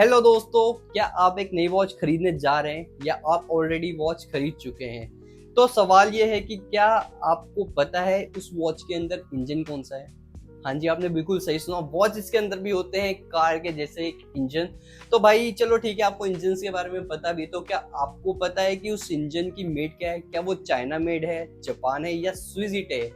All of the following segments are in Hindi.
हेलो दोस्तों, क्या आप एक नई वॉच खरीदने जा रहे हैं या आप ऑलरेडी वॉच खरीद चुके हैं? तो सवाल ये है कि क्या आपको पता है उस वॉच के अंदर इंजन कौन सा है? हाँ जी, आपने बिल्कुल सही सुना। वॉच इसके अंदर भी होते हैं कार के जैसे एक इंजन। तो भाई चलो ठीक है, आपको इंजन के बारे में पता भी, तो क्या आपको पता है कि उस इंजन की मेड क्या है? क्या वो चाइना मेड है, जापान है या स्विस इट है?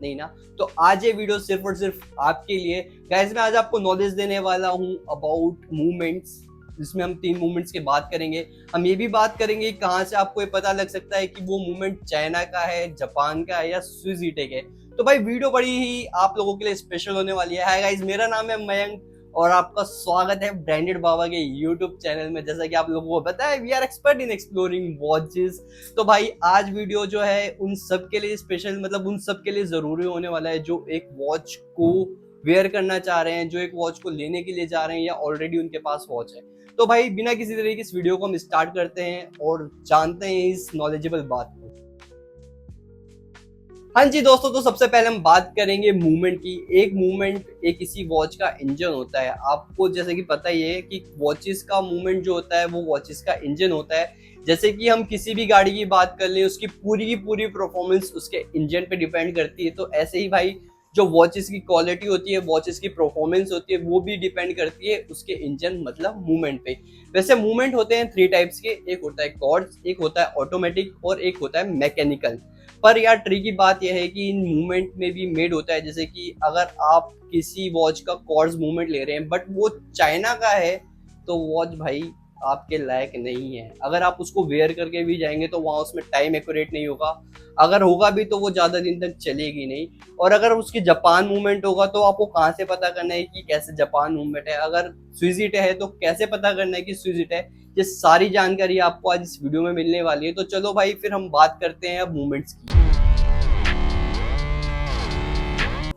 नहीं ना। तो आज ये वीडियो सिर्फ और सिर्फ आपके लिए। गाइस, मैं आज आपको नॉलेज देने वाला हूँ अबाउट मूवमेंट्स, जिसमें हम 3 मूवमेंट्स की बात करेंगे। हम ये भी बात करेंगे कहाँ से आपको ये पता लग सकता है कि वो मूवमेंट चाइना का है, जापान का है या स्विस इटेक है। तो भाई वीडियो बड़ी ही आप लोगों के लिए स्पेशल होने वाली है। हाय गाइस, मेरा नाम है मयंक और आपका स्वागत है ब्रांडेड बाबा के यूट्यूब चैनल में। जैसा कि आप लोगों को पता है, we are expert in exploring watches. तो भाई आज वीडियो जो है उन सब के लिए स्पेशल, मतलब उन सब के लिए जरूरी होने वाला है जो एक वॉच को वेयर करना चाह रहे हैं, जो एक वॉच को लेने के लिए जा रहे हैं या ऑलरेडी उनके पास वॉच है। तो भाई बिना किसी तरह की इस वीडियो को हम स्टार्ट करते हैं और जानते हैं इस नॉलेजेबल बात को। हाँ जी दोस्तों, तो सबसे पहले हम बात करेंगे मूवमेंट की। एक मूवमेंट एक किसी वॉच का इंजन होता है। आपको जैसे कि पता ही है कि वॉचेस का मूवमेंट जो होता है वो वॉचेस का इंजन होता है। जैसे कि हम किसी भी गाड़ी की बात कर लें, उसकी पूरी की पूरी परफॉर्मेंस उसके इंजन पे डिपेंड करती है। तो ऐसे ही भाई जो वॉचेस की क्वालिटी होती है, वॉचेस की परफॉर्मेंस होती है, वो भी डिपेंड करती है उसके इंजन मतलब मूवमेंट पे। वैसे मूवमेंट होते हैं 3 टाइप्स के। एक होता है कॉर्ड्स, एक होता है ऑटोमेटिक और एक होता है मैकेनिकल। पर यार ट्रिकी बात यह है कि इन मूवमेंट में भी मेड होता है। जैसे कि अगर आप किसी वॉच का कॉर्ड्स मूवमेंट ले रहे हैं बट वो चाइना का है, तो वॉच भाई आपके लायक नहीं है। अगर आप उसको वेयर करके भी जाएंगे तो वहां उसमें टाइम एक्यूरेट नहीं होगा। अगर होगा भी तो वो ज्यादा दिन तक चलेगी नहीं। और अगर उसकी जापान मूवमेंट होगा तो आपको कहाँ से पता करना है कि कैसे जापान मूवमेंट है। अगर स्विजिट है तो कैसे पता करना है कि स्विजिट है। ये सारी जानकारी आपको आज इस वीडियो में मिलने वाली है। तो चलो भाई फिर हम बात करते हैं अब मूवमेंट्स की।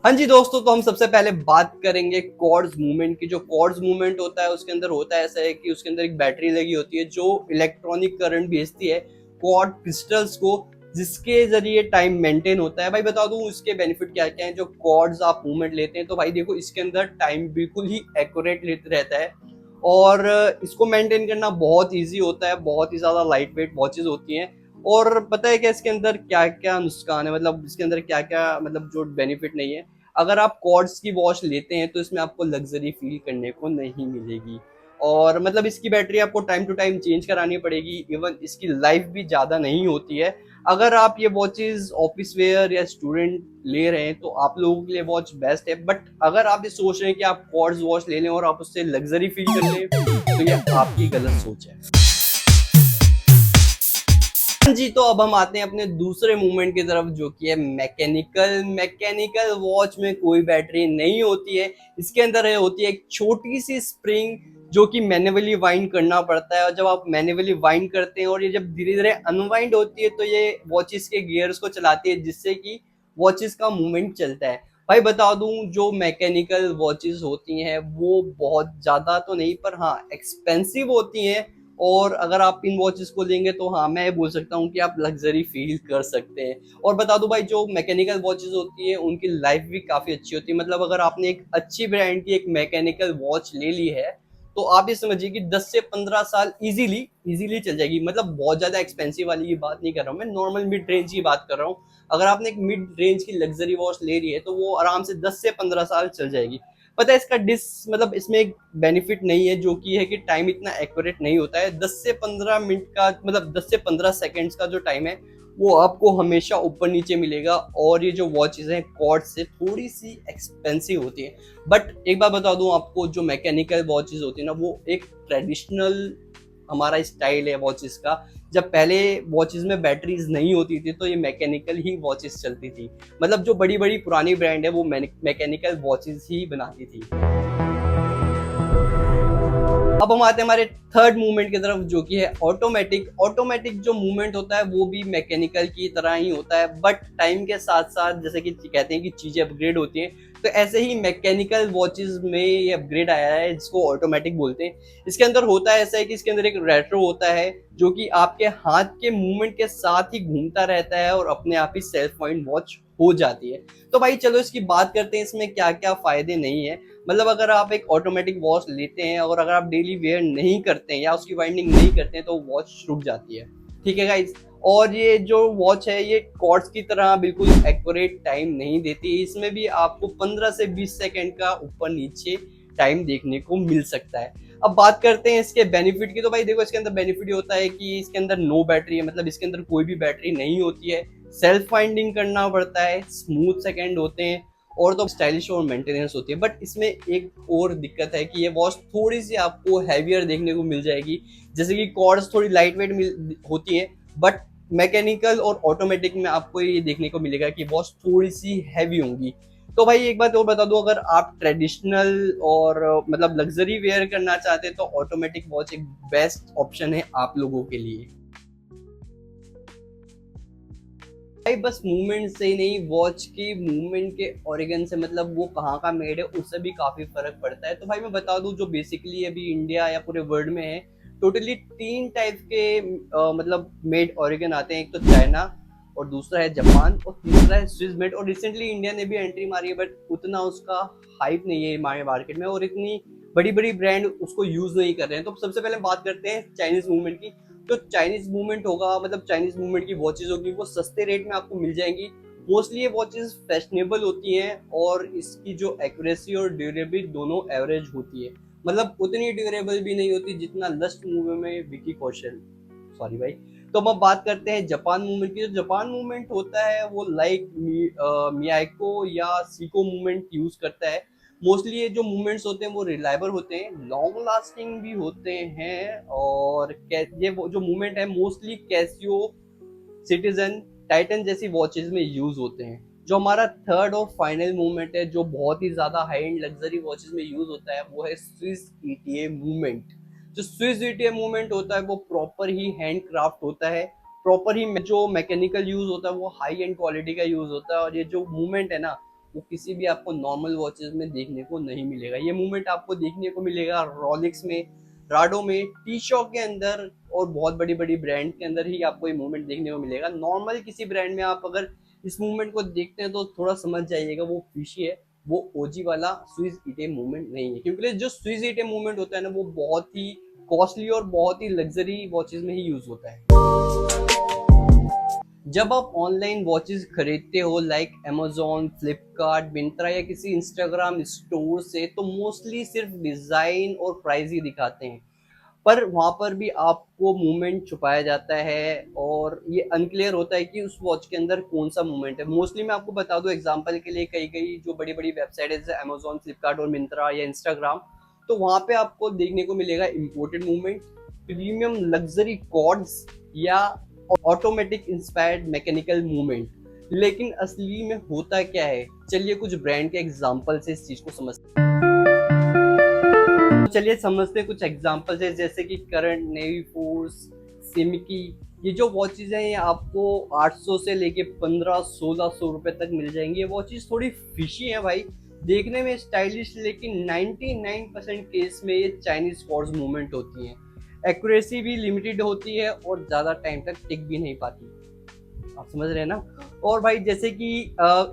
हाँ जी दोस्तों, तो हम सबसे पहले बात करेंगे कॉर्ड्स मूवमेंट की। जो कॉर्ड्स मूवमेंट होता है उसके अंदर होता है ऐसा है कि उसके अंदर एक बैटरी लगी होती है जो इलेक्ट्रॉनिक करंट भेजती है कॉर्ड क्रिस्टल्स को, जिसके जरिए टाइम मेंटेन होता है। भाई बता दूं इसके बेनिफिट क्या क्या है। जो कॉर्ड्स आप मूवमेंट लेते हैं तो भाई देखो, इसके अंदर टाइम बिल्कुल ही एक्यूरेट रहता है और इसको मेंटेन करना बहुत ईजी होता है। बहुत ही ज्यादा लाइट वेट वॉचेज होती हैं। और पता है क्या इसके अंदर क्या क्या नुकसान है, मतलब इसके अंदर क्या क्या, मतलब जो बेनिफिट नहीं है। अगर आप कॉर्ड्स की वॉच लेते हैं तो इसमें आपको लग्जरी फील करने को नहीं मिलेगी। और मतलब इसकी बैटरी आपको टाइम टू टाइम चेंज करानी पड़ेगी। इवन इसकी लाइफ भी ज़्यादा नहीं होती है। अगर आप ये वॉचेज ऑफिस वेयर या स्टूडेंट ले रहे हैं तो आप लोगों के लिए वॉच बेस्ट है। बट अगर आप ये सोच रहे हैं कि आप कॉर्ड्स वॉच ले लें और आप उससे लग्जरी फील कर लें, तो ये आपकी गलत सोच है। जी, तो अब हम आते हैं अपने दूसरे मूवमेंट की तरफ, जो कि है मैकेनिकल। मैकेनिकल वॉच में कोई बैटरी नहीं होती है। इसके अंदर होती है एक छोटी सी स्प्रिंग जो कि मैन्युअली वाइंड करना पड़ता है। और जब आप मैन्युअली वाइंड करते हैं और ये जब धीरे धीरे अनवाइंड होती है तो ये वॉचेस के गियर्स को चलाती है, जिससे कि वॉचेस का मूवमेंट चलता है। भाई बता दूं, जो मैकेनिकल वॉचेस होती हैं वो बहुत ज्यादा तो नहीं पर हाँ एक्सपेंसिव होती हैं। और अगर आप इन वॉचेस को लेंगे तो हाँ मैं बोल सकता हूँ कि आप लग्जरी फील कर सकते हैं। और बता दूं भाई, जो मैकेनिकल वॉचेस होती है उनकी लाइफ भी काफी अच्छी होती है। मतलब अगर आपने एक अच्छी ब्रांड की एक मैकेनिकल वॉच ले ली है तो आप ये समझिए कि 10 से 15 साल इजीली इजीली चल जाएगी। मतलब बहुत ज्यादा एक्सपेंसिव वाली की बात नहीं कर रहा हूँ मैं, नॉर्मल मिड रेंज की बात कर रहा हूँ। अगर आपने एक मिड रेंज की लग्जरी वॉच ले ली है तो वो आराम से 10 से 15 साल चल जाएगी। पता है इसका मतलब इसमें एक बेनिफिट नहीं है, जो कि है कि टाइम इतना एक्यूरेट नहीं होता है। 10 से 15 मिनट का, मतलब 10 से 15 सेकंड्स का जो टाइम है वो आपको हमेशा ऊपर नीचे मिलेगा। और ये जो वॉचेस हैं कॉर्ड से थोड़ी सी एक्सपेंसिव होती है। बट एक बात बता दूं आपको, जो मैकेनिकल वॉचेस होती है ना, वो एक ट्रेडिशनल हमारा स्टाइल है वॉचेस का। जब पहले वॉचेस में बैटरीज नहीं होती थी तो ये मैकेनिकल ही वॉचेस चलती थी। मतलब जो बड़ी बड़ी पुरानी ब्रांड है वो मैकेनिकल वॉचेस ही बनाती थी। अब हम आते हैं हमारे थर्ड मूवमेंट की तरफ, जो कि है ऑटोमेटिक। ऑटोमेटिक जो मूवमेंट होता है वो भी मैकेनिकल की तरह ही होता है, बट टाइम के साथ साथ जैसे कि कहते हैं कि चीजें अपग्रेड होती हैं, तो ऐसे ही मैकेनिकल वॉचेस में ये अपग्रेड आया है जिसको ऑटोमेटिक बोलते हैं। इसके अंदर होता है ऐसा है कि इसके अंदर एक रेट्रो होता है जो कि आपके हाथ के मूवमेंट के साथ ही घूमता रहता है और अपने आप ही सेल्फ पॉइंट वॉच हो जाती है। तो भाई चलो इसकी बात करते हैं, इसमें क्या क्या फायदे नहीं है। मतलब अगर आप एक ऑटोमेटिक वॉच लेते हैं और अगर आप डेली वेयर नहीं करते हैं या उसकी वाइंडिंग नहीं करते हैं तो वॉच रुक जाती है, ठीक है गाइस। और ये जो वॉच है ये कॉर्ड्स की तरह बिल्कुल एक्यूरेट टाइम नहीं देती, इसमें भी आपको 15 से 20 सेकंड का ऊपर नीचे टाइम देखने को मिल सकता है। अब बात करते हैं इसके बेनिफिट की, तो भाई देखो इसके अंदर बेनिफिट होता है कि इसके अंदर नो बैटरी है, मतलब इसके अंदर कोई भी बैटरी नहीं होती है, सेल्फ फाइंडिंग करना पड़ता है, स्मूथ सेकंड होते हैं और तो स्टाइलिश और मेंटेनेंस होती है। बट इसमें एक और दिक्कत है कि ये वॉच थोड़ी सी आपको हैवियर देखने को मिल जाएगी, जैसे कि कॉर्ड्स थोड़ी लाइट वेट होती है, बट मैकेनिकल और ऑटोमेटिक में आपको ये देखने को मिलेगा कि वॉच थोड़ी सी हैवी होंगी। तो भाई एक बात और बता दूं, अगर आप ट्रेडिशनल और मतलब लग्जरी वेयर करना चाहते हैं तो ऑटोमेटिक वॉच एक बेस्ट ऑप्शन है आप लोगों के लिए। भाई बस मूवमेंट से ही नहीं, वॉच की मूवमेंट के ऑरिगन से, मतलब वो कहाँ का मेड है उससे भी काफी फर्क पड़ता है। तो भाई मैं बता दूं जो बेसिकली अभी इंडिया या पूरे वर्ल्ड में है, टोटली 3 टाइप के मतलब मेड ऑरिगन आते हैं। एक तो चाइना, और दूसरा है जापान, और तीसरा है स्विस मेड। और रिसेंटली इंडिया ने भी एंट्री मारी है, बट उतना उसका हाइप नहीं है हमारे मार्केट में और इतनी बड़ी बड़ी ब्रांड उसको यूज नहीं कर रहे हैं। तो सबसे पहले बात करते हैं चाइनीज मूवमेंट की। तो चाइनीज मूवमेंट होगा, मतलब चाइनीज मूवमेंट की वॉचेज होगी, वो सस्ते रेट में आपको मिल जाएंगी। मोस्टली ये वॉचेज फैशनेबल होती हैं और इसकी जो एक्यूरेसी और ड्यूरेबिलिटी दोनों एवरेज होती है, मतलब उतनी ड्यूरेबल भी नहीं होती जितना लस्ट मूवी में विकी कौशल, सॉरी भाई। तो हम अब बात करते हैं जापान मूवमेंट की। जो जापान मूवमेंट होता है वो लाइक मियाको या सीको मूवमेंट यूज करता है। मोस्टली ये जो मूवमेंट्स होते हैं वो रिलायबल होते हैं, लॉन्ग लास्टिंग भी होते हैं, और ये जो मूवमेंट है मोस्टली कैसियो, सिटीजन, टाइटन जैसी वॉचेज में यूज होते हैं। जो हमारा थर्ड और फाइनल मूवमेंट है जो बहुत ही ज्यादा हाई एंड लग्जरी वॉचेज में यूज होता है, वो है स्विस ईटीए मूवमेंट। जो स्विस ईटीए मूवमेंट होता है वो प्रॉपर ही हैंड क्राफ्ट होता है, प्रॉपर ही जो मैकेनिकल यूज होता है वो हाई एंड क्वालिटी का यूज होता है। और ये जो मूवमेंट है ना, वो किसी भी आपको नॉर्मल वॉचेज में देखने को नहीं मिलेगा। ये मूवमेंट आपको देखने को मिलेगा रॉलेक्स में, राडो में, टी शॉक के अंदर और बहुत बड़ी बड़ी ब्रांड के अंदर ही आपको ये मूवमेंट देखने को मिलेगा। नॉर्मल किसी ब्रांड में आप अगर इस मूवमेंट को देखते हैं तो थोड़ा समझ जाइएगा वो फिशी है, वो ओजी वाला स्विस ईटे मूवमेंट नहीं है। क्योंकि जो स्विस ईटे मूवमेंट होता है ना, वो बहुत ही कॉस्टली और बहुत ही लग्जरी वॉचेज में ही यूज होता है। जब आप ऑनलाइन वॉचेस खरीदते हो लाइक अमेजोन, फ्लिपकार्ट, मिंत्रा या किसी इंस्टाग्राम स्टोर से, तो मोस्टली सिर्फ डिजाइन और प्राइस ही दिखाते हैं, पर वहां पर भी आपको मूवमेंट छुपाया जाता है और ये अनक्लियर होता है कि उस वॉच के अंदर कौन सा मूवमेंट है। मोस्टली मैं आपको बता दूं एग्जांपल के लिए, कई कई जो बड़ी बड़ी वेबसाइट है जैसे अमेजोन, फ्लिपकार्ट और मिंत्रा या इंस्टाग्राम, तो वहां पे आपको देखने को मिलेगा imported movement, premium luxury cords या ऑटोमेटिक इंस्पायर्ड मैकेनिकल मूवमेंट। लेकिन असली में होता क्या है, चलिए कुछ ब्रांड के एग्जांपल से इस चीज को समझते हैं। चलिए समझते हैं कुछ एग्जांपल है, जैसे कि करंट, नेवी फोर्स, सिमकी। ये जो वॉचेज हैं ये आपको 800 से लेके 1500-1600 रुपए तक मिल जाएंगी। ये वॉचेज थोड़ी फिशी है भाई, देखने में स्टाइलिश, लेकिन 99% केस में ये चाइनीज कॉर्ड्स मूवमेंट होती हैं। एक्यूरेसी भी लिमिटेड होती है और ज्यादा टाइम तक टिक भी नहीं पाती, आप समझ रहे हैं ना। और भाई जैसे कि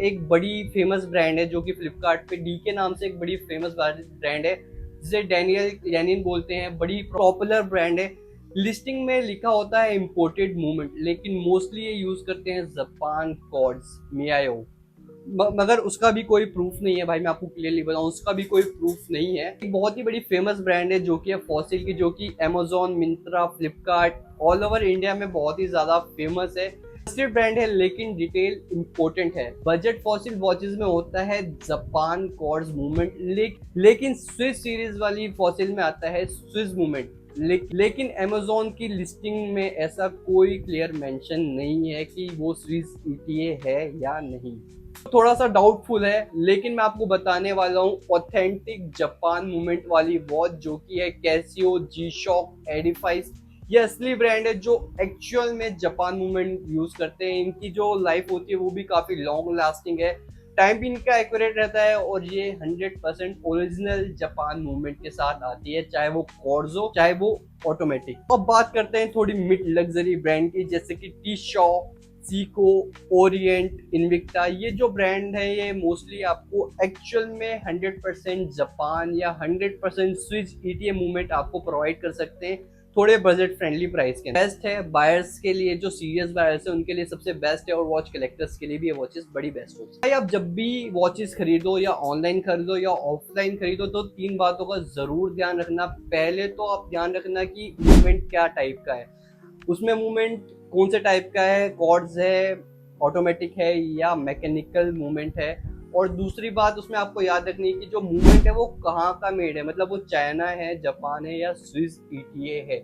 एक बड़ी फेमस ब्रांड है जो कि फ्लिपकार्ट पे डी के नाम से एक बड़ी फेमस ब्रांड है, जिसे डैनियल बोलते हैं, बड़ी पॉपुलर ब्रांड है। लिस्टिंग में लिखा होता है इम्पोर्टेड मूवमेंट, लेकिन मोस्टली ये यूज करते हैं जापान कॉर्ड्स, मियाओ, मगर उसका भी कोई प्रूफ नहीं है भाई, मैं आपको क्लियरली बताऊं, उसका भी कोई प्रूफ नहीं है। एक बहुत ही बड़ी फेमस ब्रांड है जो कि है फॉसिल की, जो कि Amazon, Myntra, Flipkart all over India में बहुत ही ज्यादा फेमस है। ट्रस्टेड ब्रांड है लेकिन डिटेल इंपॉर्टेंट है। बजट फॉसिल वॉचेस में होता है जापान कॉर्ड्स मूवमेंट, लेकिन स्विस सीरीज वाली फॉसिल में आता है स्विस मूवमेंट। लेकिन अमेजोन की लिस्टिंग में ऐसा कोई क्लियर मेंशन नहीं है कि वो स्विस ईटीए है या नहीं, थोड़ा सा डाउटफुल है। लेकिन मैं आपको बताने वाला हूँ ऑथेंटिक जापान मूवमेंट वाली वॉच, जो कि है कैसियो, जी शॉक, एडिफाइस। ये असली ब्रांड है जो एक्चुअल में जापान मूवमेंट यूज करते हैं। इनकी जो लाइफ होती है वो भी काफी लॉन्ग लास्टिंग है, टाइम भी इनका एक्यूरेट रहता है, और ये 100% ओरिजिनल जापान मूवमेंट के साथ आती है, चाहे वो कॉर्ड्स हो चाहे वो ऑटोमेटिक। अब बात करते हैं थोड़ी मिड लग्जरी ब्रांड की, जैसे कि T shock, Seiko, Orient, Invicta, ये जो ब्रांड है ये मोस्टली आपको एक्चुअल में 100% जापान या 100% स्विस ईटीएम मूवमेंट आपको प्रोवाइड कर सकते हैं थोड़े बजट फ्रेंडली प्राइस के। बेस्ट है बायर्स के लिए, जो सीरियस बायर्स है उनके लिए सबसे बेस्ट है, और वॉच कलेक्टर्स के लिए भी ये वॉचेस बड़ी बेस्ट होती है। भाई आप जब भी वॉचेस खरीदो या ऑनलाइन खरीदो या ऑफलाइन खरीदो तो 3 बातों का जरूर ध्यान रखना। पहले तो आप ध्यान रखना कि मूवमेंट क्या टाइप का है, उसमें मूवमेंट कौन से टाइप का है, कॉर्ड्स है, ऑटोमेटिक है या मैकेनिकल मूवमेंट है। और दूसरी बात उसमें आपको याद रखनी है कि जो मूवमेंट है वो कहाँ का मेड है, मतलब वो चाइना है, जापान है या स्विस ईटीए है।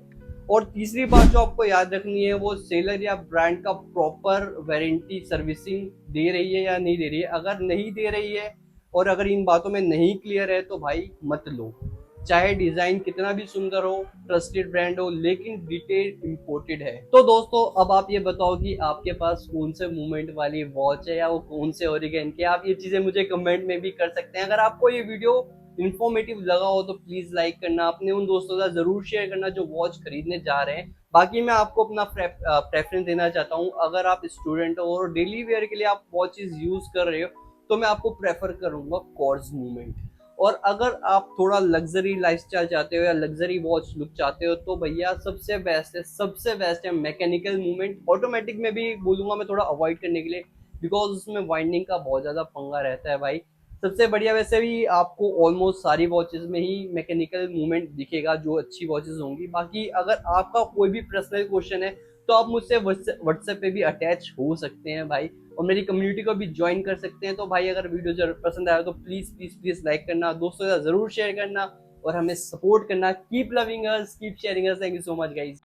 और तीसरी बात जो आपको याद रखनी है वो सेलर या ब्रांड का प्रॉपर वारंटी सर्विसिंग दे रही है या नहीं दे रही है। अगर नहीं दे रही है और अगर इन बातों में नहीं क्लियर है तो भाई मत लो। चाहे डिजाइन कितना भी सुंदर हो, ट्रस्टेड ब्रांड हो, लेकिन डिटेल इंपोर्टेड है। तो दोस्तों अब आप ये बताओ कि आपके पास कौन से मूवमेंट वाली वॉच है या वो कौन से ओरिगन के, आप ये चीजें मुझे कमेंट में भी कर सकते हैं। अगर आपको ये वीडियो इन्फॉर्मेटिव लगा हो तो प्लीज लाइक करना, अपने उन दोस्तों का जरूर शेयर करना जो वॉच खरीदने जा रहे हैं। बाकी मैं आपको अपना प्रेफरेंस देना चाहता हूँ, अगर आप स्टूडेंट हो और डेली वेयर के लिए आप वॉचेस यूज कर रहे हो तो मैं आपको प्रेफर करूंगा कॉर्ड्स मूवमेंट। और अगर आप थोड़ा लग्जरी लाइफस्टाइल चाहते हो या लग्जरी वॉच लुक चाहते हो तो भैया सबसे बेस्ट है मैकेनिकल मूवमेंट। ऑटोमेटिक में भी बोलूंगा मैं थोड़ा अवॉइड करने के लिए, बिकॉज उसमें वाइंडिंग का बहुत ज्यादा पंगा रहता है भाई। सबसे बढ़िया वैसे भी आपको ऑलमोस्ट सारी वॉचेस में ही मैकेनिकल मूवमेंट दिखेगा जो अच्छी वॉचेस होंगी। बाकी अगर आपका कोई भी पर्सनल क्वेश्चन है तो आप मुझसे व्हाट्सएप पे भी अटैच हो सकते हैं भाई, और मेरी कम्युनिटी को भी ज्वाइन कर सकते हैं। तो भाई अगर वीडियो जरूर पसंद आया तो प्लीज प्लीज प्लीज लाइक करना, दोस्तों के साथ जरूर शेयर करना और हमें सपोर्ट करना। Keep loving us, keep sharing us. Thank you so much guys.